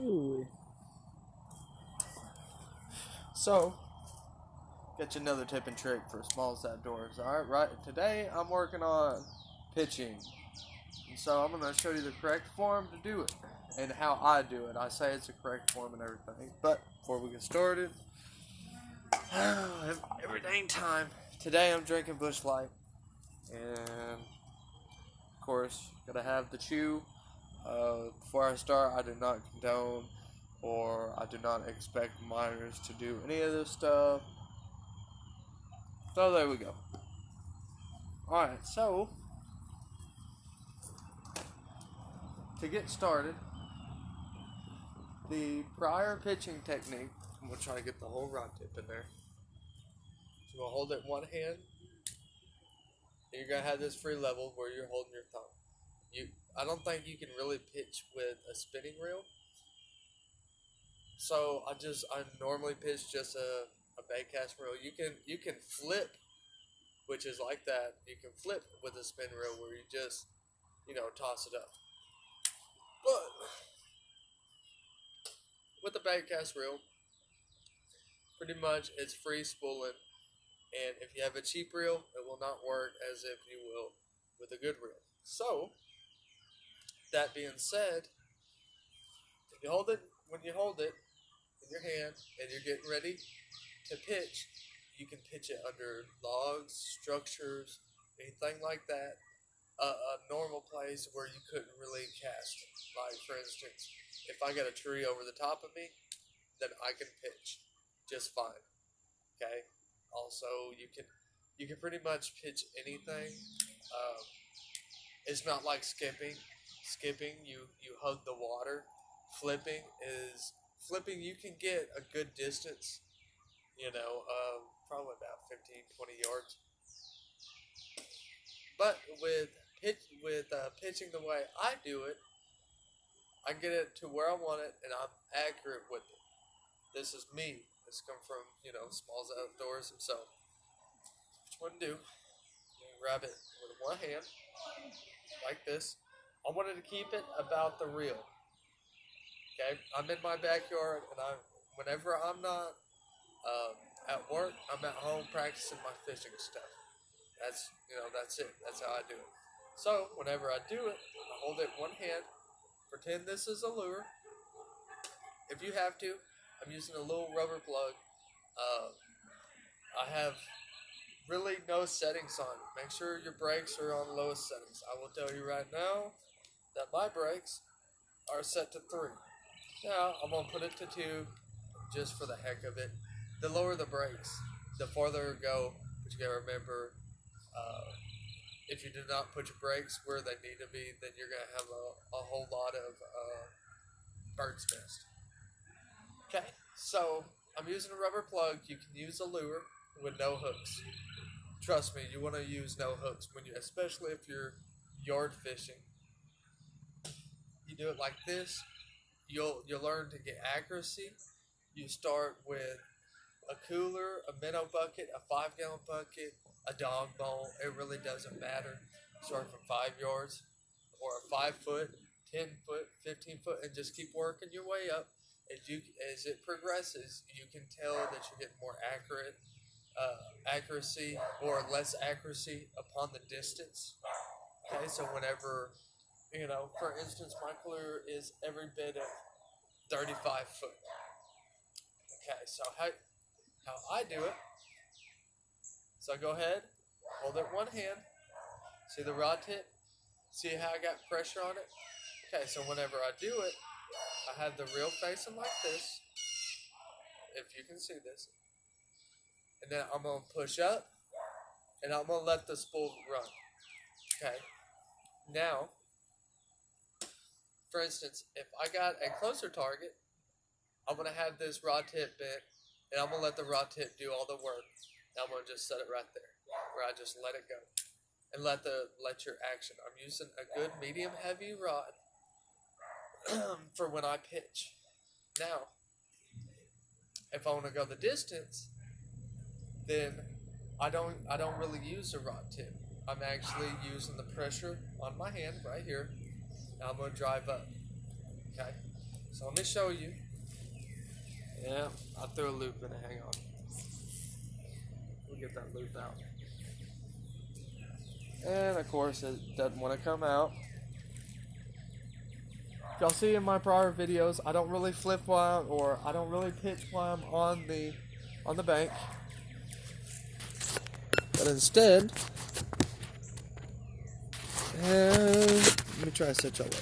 Ooh. So, get you another tip and trick for Smalls Outdoors. Alright, right. Today I'm working on pitching. And so I'm going to show you the correct form to do it and how I do it. I say it's a correct form and everything. But before we get started, every dang time. Today I'm drinking Busch Light. And of course, gotta have the chew. Before I start, I do not condone or I do not expect minors to do any of this stuff. So there we go. Alright, so to get started, the prior pitching technique, I'm going to try to get the whole rod tip in there. So you're going to hold it in one hand. And you're going to have this free level where you're holding your thumb. I don't think you can really pitch with a spinning reel. So I normally pitch just a bait cast reel. You can flip, which is like that. You can flip with a spin reel where you just, toss it up. But with the bait cast reel, pretty much it's free spooling. And if you have a cheap reel, it will not work as if you will with a good reel. So, that being said, when you hold it in your hand and you're getting ready to pitch, you can pitch it under logs, structures, anything like that. A normal place where you couldn't really cast. Like, for instance, if I got a tree over the top of me, then I can pitch just fine. Okay. Also, you can pretty much pitch anything. It's not like skipping. Skipping, you hug the water. Flipping, you can get a good distance. Probably about 15, 20 yards. But with pitching the way I do it, I get it to where I want it, and I'm accurate with it. This is me. This comes from Smalls Outdoors himself. What you want to do? You grab it with one hand, like this. I wanted to keep it about the reel. Okay, I'm in my backyard, and whenever I'm not at work, I'm at home practicing my fishing stuff. That's it. That's how I do it. So whenever I do it, I hold it in one hand. Pretend this is a lure. If you have to, I'm using a little rubber plug. I have really no settings on it. Make sure your brakes are on lowest settings. I will tell you right now that my brakes are set to 3. Now I'm going to put it to 2 just for the heck of it. The lower the brakes, the farther it go. But you got to remember, if you do not put your brakes where they need to be, then you're going to have a whole lot of bird's nest. Okay, so I'm using a rubber plug. You can use a lure with no hooks. Trust me, you want to use no hooks especially if you're yard fishing. You do it like this, you'll learn to get accuracy. You start with a cooler, a minnow bucket, a 5-gallon bucket, a dog bowl. It really doesn't matter. Start from 5 yards or a 5 foot, 10 foot, 15 foot, and just keep working your way up. As it progresses, you can tell that you're getting more accuracy or less accuracy upon the distance. Okay, so whenever, for instance, my cooler is every bit of 35 foot. Okay, so how I do it, so I go ahead, hold it in one hand, see the rod tip, see how I got pressure on it? Okay, so whenever I do it, I have the reel facing like this, if you can see this, and then I'm going to push up, and I'm going to let the spool run. Okay, now, for instance, if I got a closer target, I'm going to have this rod tip bent, and I'm going to let the rod tip do all the work. And I'm going to just set it right there, where I just let it go. And let your action. I'm using a good medium heavy rod for when I pitch. Now, if I want to go the distance, then I don't really use a rod tip. I'm actually using the pressure on my hand right here. Now I'm going to drive up. Okay, So let me show you. Yeah, I threw a loop in it. Hang on. We'll get that loop out. And of course, it doesn't want to come out. Y'all see in my prior videos, I don't really flip while or I don't really pitch while I'm on the bank. But instead, let me try to set y'all up.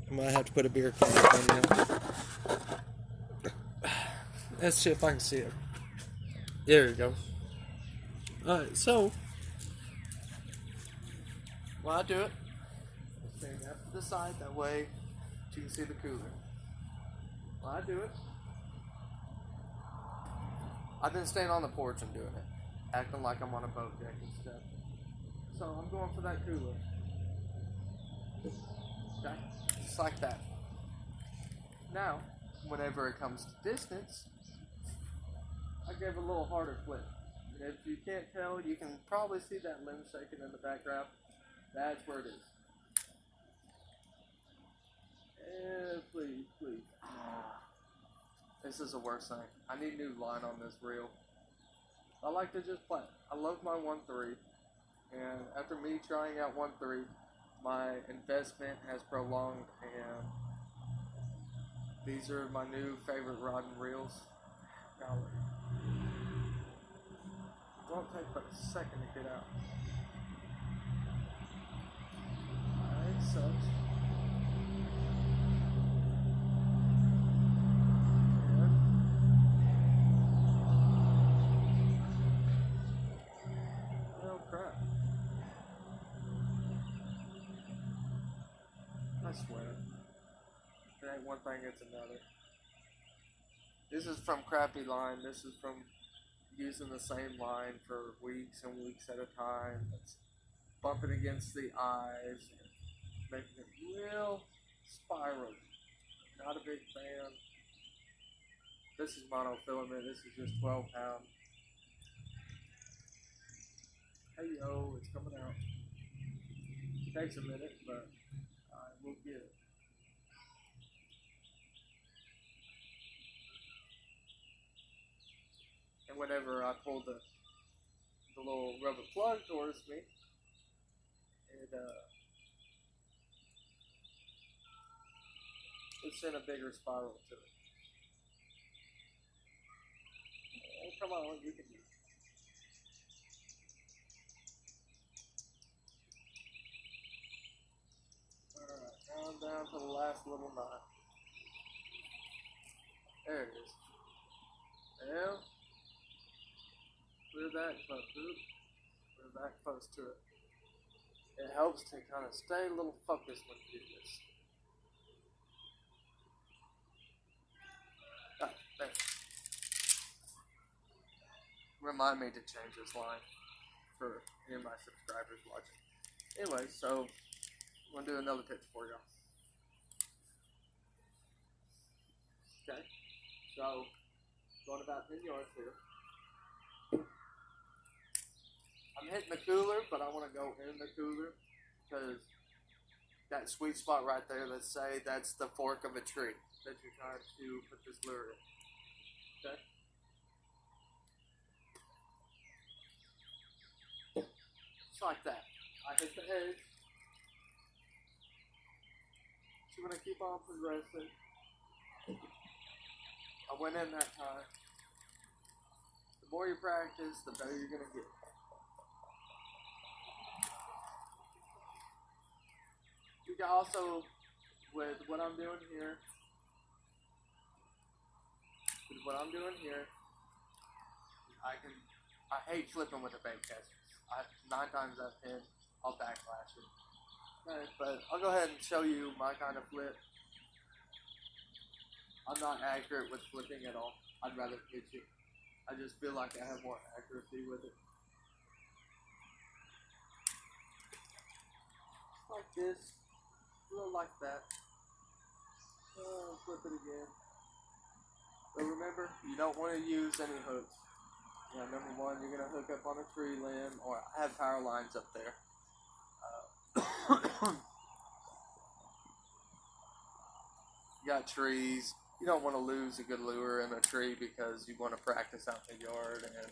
I might have to put a beer can on you. Let's see if I can see it. There you go. Alright, so when I do it, I stand up to the side, that way you can see the cooler. When I do it, I've been staying on the porch and doing it, acting like I'm on a boat deck and stuff. So I'm going for that cooler. Okay, just like that. Now, whenever it comes to distance, I give a little harder flip. And if you can't tell, you can probably see that limb shaking in the background. That's where it is. Please, please. This is the worst thing. I need new line on this reel. I like to just play. I love my 1.3, and after me trying out 1.3, my investment has prolonged, and these are my new favorite rod and reels. Golly. It won't take but a second to get out. Alright, sucks. Oh crap. I swear. It ain't one thing, it's another. This is from crappy line. This is from using the same line for weeks and weeks at a time. It's bumping against the eyes, making it real spiral. Not a big fan. This is monofilament. This is just 12 pound. Hey yo, it's coming out. It takes a minute, but I will get it. And whenever I pull the little rubber plug towards me, it sent a bigger spiral to it. Oh, come on, you can do it. Alright, now I'm down to the last little knot. There it is. Well, we're that close. We're that close to it. It helps to kind of stay a little focused when you do this. Ah, there. Remind me to change this line for any of my subscribers watching. Anyway, so I'm going to do another pitch for y'all. Okay, so going about 10 yards here. I'm hitting the cooler, but I want to go in the cooler because that sweet spot right there, let's say that's the fork of a tree that you're trying to put this lure in. Okay? Just like that. I hit the edge. So I'm going to keep on progressing. I went in that time. The more you practice, the better you're going to get. You can also, with what I'm doing here, I hate flipping with a bait caster. 9 times out of 10, I'll backlash it. Okay, but I'll go ahead and show you my kind of flip. I'm not accurate with flipping at all. I'd rather pitch it. I just feel like I have more accuracy with it. Like this. A little like that. Flip it again. But remember, you don't want to use any hooks. You know, number one, you're going to hook up on a tree limb, or I have power lines up there. You got trees. You don't want to lose a good lure in a tree because you want to practice out in the yard, and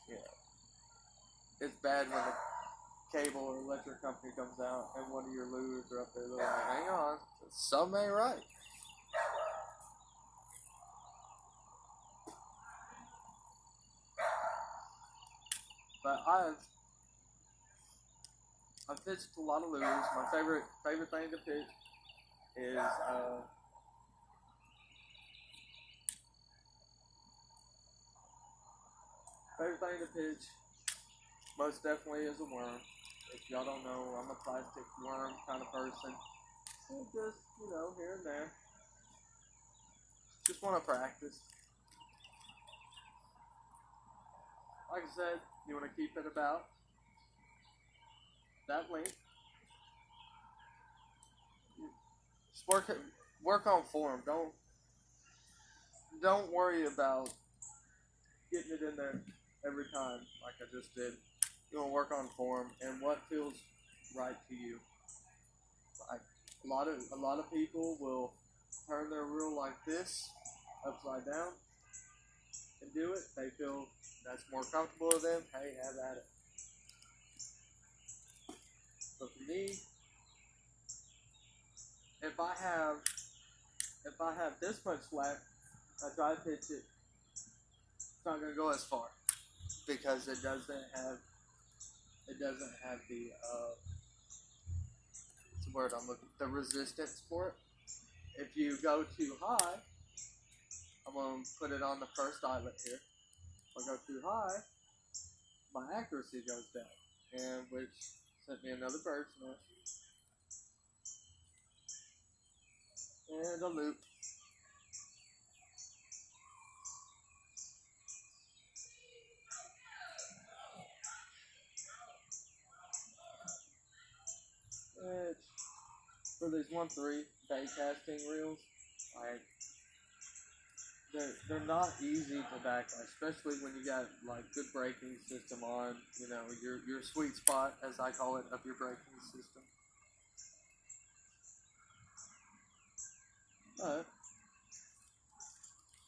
you know, it's bad when the cable or electric company comes out and one of your lures are up there. They're like, hang on, something ain't right. But I've pitched a lot of lures. My favorite thing to pitch is most definitely is a worm. If y'all don't know, I'm a plastic worm kind of person. So just, here and there. Just want to practice. Like I said, you want to keep it about that length. Just work on form. Don't worry about getting it in there every time like I just did. You want to work on form and what feels right to you. Like a lot of people will turn their reel like this, upside down, and do it. They feel that's more comfortable with them. Hey, have at it. But for me, if I have this much slack, I try to pitch it. It's not gonna go as far because it doesn't have the what's the word I'm looking, the resistance for it. If you go too high, I'm gonna put it on the first eyelet here. If I go too high, my accuracy goes down, and which sent me another bird's nest and a loop. Which, for these 1-3 bait casting reels, like they're not easy to back, especially when you got like good braking system on, your sweet spot, as I call it, of your braking system. But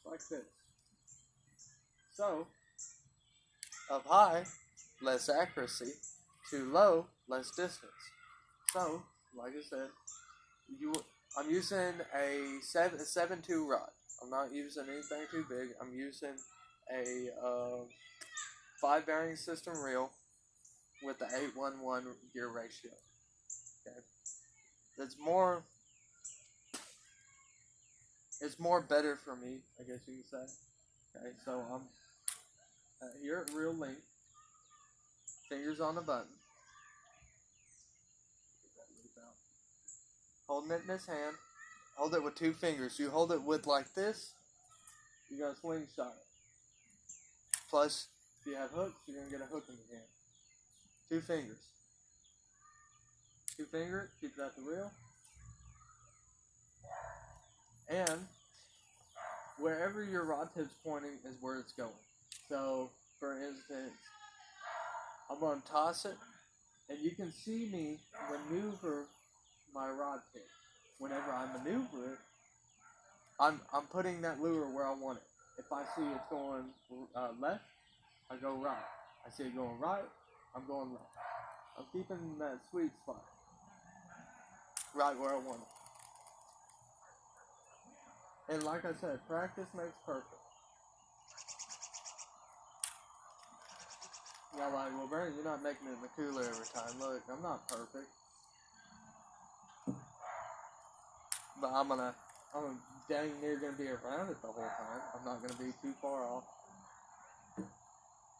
like this. So up high, less accuracy. Too low, less distance. So, like I said, I'm using a 7.2 rod. I'm not using anything too big. I'm using a 5 bearing system reel with the 8-1-1 gear ratio. Okay, it's more better for me, I guess you could say. Okay, so I'm here at reel length, fingers on the button. Holding it in this hand. Hold it with 2 fingers. You hold it with like this, you're going to slingshot it. Plus, if you have hooks, you're going to get a hook in your hand. 2 fingers. 2 fingers, keep it at the reel. And wherever your rod tip's pointing is where it's going. So, for instance, I'm going to toss it, and you can see me maneuver my rod tip. Whenever I maneuver it, I'm putting that lure where I want it. If I see it's going left, I go right. I see it going right, I'm going left. I'm keeping that sweet spot right where I want it. And like I said, practice makes perfect. Y'all like, well, Brandon, you're not making it in the cooler every time. Look, I'm not perfect. But I'm dang near gonna be around it the whole time. I'm not gonna be too far off.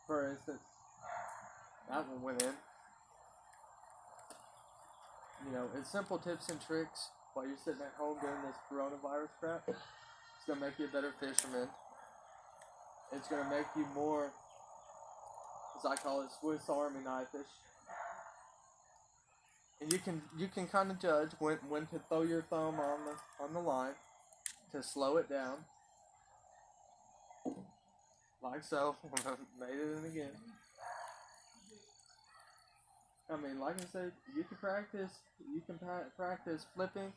For instance, that one went in. It's simple tips and tricks while you're sitting at home doing this coronavirus crap. It's gonna make you a better fisherman. It's gonna make you more, as I call it, Swiss Army knife-ish. And you can kind of judge when to throw your thumb on the line to slow it down, like so. Made it in again. I mean, like I said, you can practice. You can practice flipping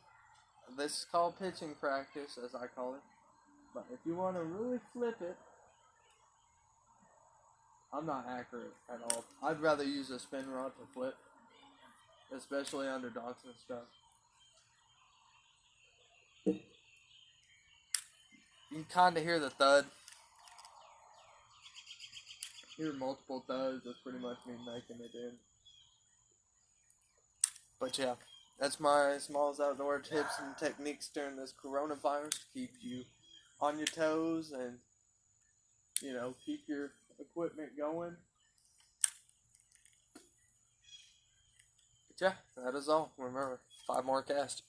This is called pitching practice, as I call it. But if you want to really flip it, I'm not accurate at all. I'd rather use a spin rod to flip, especially underdogs and stuff. You can kind of hear the thud. Hear multiple thuds. That's pretty much me making it in. But yeah, that's my Smalls Outdoor tips and techniques during this coronavirus to keep you on your toes and, keep your equipment going. But yeah, that is all. Remember, 5 more casts.